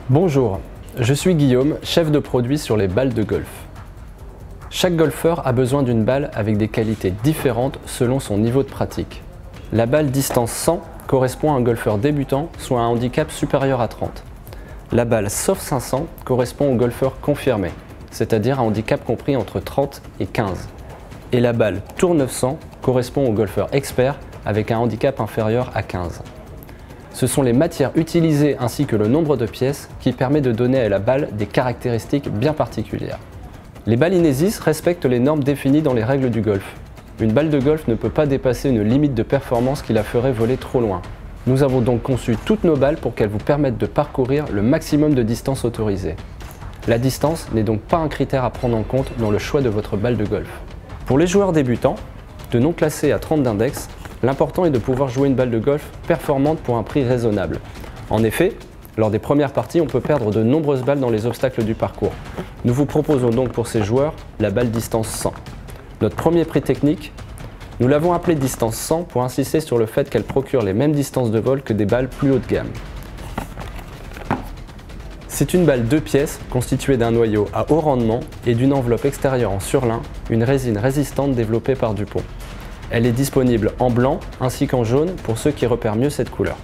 Bonjour, je suis Guillaume, chef de produit sur les balles de golf. Chaque golfeur a besoin d'une balle avec des qualités différentes selon son niveau de pratique. La balle distance 100 correspond à un golfeur débutant, soit un handicap supérieur à 30. La balle Soft 500 correspond au golfeur confirmé, c'est-à-dire un handicap compris entre 30 et 15. Et la balle Tour 900 correspond au golfeur expert avec un handicap inférieur à 15. Ce sont les matières utilisées ainsi que le nombre de pièces qui permet de donner à la balle des caractéristiques bien particulières. Les balles Inesis respectent les normes définies dans les règles du golf. Une balle de golf ne peut pas dépasser une limite de performance qui la ferait voler trop loin. Nous avons donc conçu toutes nos balles pour qu'elles vous permettent de parcourir le maximum de distance autorisée. La distance n'est donc pas un critère à prendre en compte dans le choix de votre balle de golf. Pour les joueurs débutants, de non classés à 30 d'index, l'important est de pouvoir jouer une balle de golf performante pour un prix raisonnable. En effet, lors des premières parties, on peut perdre de nombreuses balles dans les obstacles du parcours. Nous vous proposons donc pour ces joueurs la balle distance 100. Notre premier prix technique, nous l'avons appelée distance 100 pour insister sur le fait qu'elle procure les mêmes distances de vol que des balles plus haut de gamme. C'est une balle 2 pièces constituée d'un noyau à haut rendement et d'une enveloppe extérieure en surlin, une résine résistante développée par Dupont. Elle est disponible en blanc ainsi qu'en jaune pour ceux qui repèrent mieux cette couleur.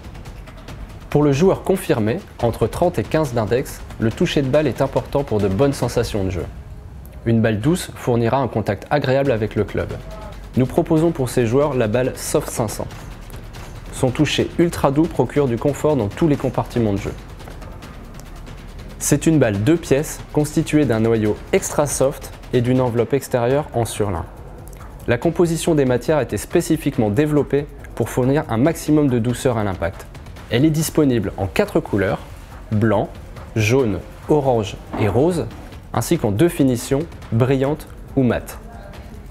Pour le joueur confirmé, entre 30 et 15 d'index, le toucher de balle est important pour de bonnes sensations de jeu. Une balle douce fournira un contact agréable avec le club. Nous proposons pour ces joueurs la balle Soft 500. Son toucher ultra doux procure du confort dans tous les compartiments de jeu. C'est une balle 2 pièces constituée d'un noyau extra soft et d'une enveloppe extérieure en surlin. La composition des matières a été spécifiquement développée pour fournir un maximum de douceur à l'impact. Elle est disponible en 4 couleurs, blanc, jaune, orange et rose, ainsi qu'en 2 finitions, brillante ou mate.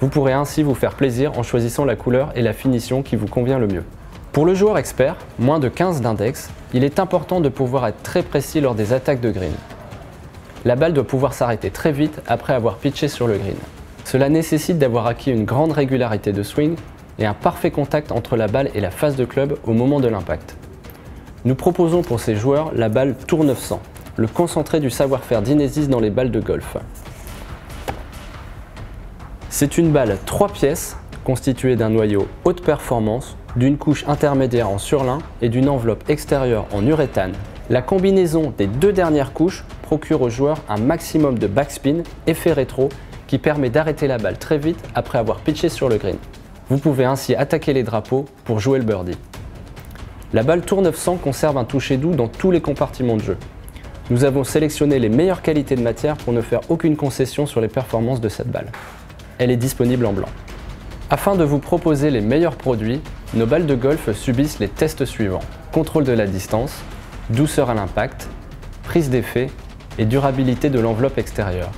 Vous pourrez ainsi vous faire plaisir en choisissant la couleur et la finition qui vous convient le mieux. Pour le joueur expert, moins de 15 d'index, il est important de pouvoir être très précis lors des attaques de green. La balle doit pouvoir s'arrêter très vite après avoir pitché sur le green. Cela nécessite d'avoir acquis une grande régularité de swing et un parfait contact entre la balle et la face de club au moment de l'impact. Nous proposons pour ces joueurs la balle Tour 900, le concentré du savoir-faire d'Inesis dans les balles de golf. C'est une balle 3 pièces constituée d'un noyau haute performance, d'une couche intermédiaire en surlin et d'une enveloppe extérieure en uréthane. La combinaison des 2 dernières couches procure aux joueurs un maximum de backspin, effet rétro, qui permet d'arrêter la balle très vite après avoir pitché sur le green. Vous pouvez ainsi attaquer les drapeaux pour jouer le birdie. La balle Tour 900 conserve un toucher doux dans tous les compartiments de jeu. Nous avons sélectionné les meilleures qualités de matière pour ne faire aucune concession sur les performances de cette balle. Elle est disponible en blanc. Afin de vous proposer les meilleurs produits, nos balles de golf subissent les tests suivants: contrôle de la distance, douceur à l'impact, prise d'effet et durabilité de l'enveloppe extérieure.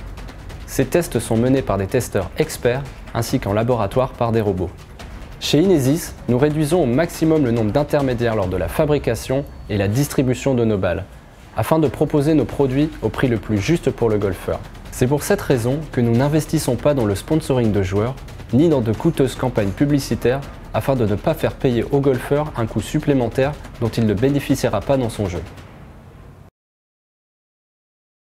Ces tests sont menés par des testeurs experts ainsi qu'en laboratoire par des robots. Chez Inesis, nous réduisons au maximum le nombre d'intermédiaires lors de la fabrication et la distribution de nos balles, afin de proposer nos produits au prix le plus juste pour le golfeur. C'est pour cette raison que nous n'investissons pas dans le sponsoring de joueurs, ni dans de coûteuses campagnes publicitaires, afin de ne pas faire payer au golfeur un coût supplémentaire dont il ne bénéficiera pas dans son jeu.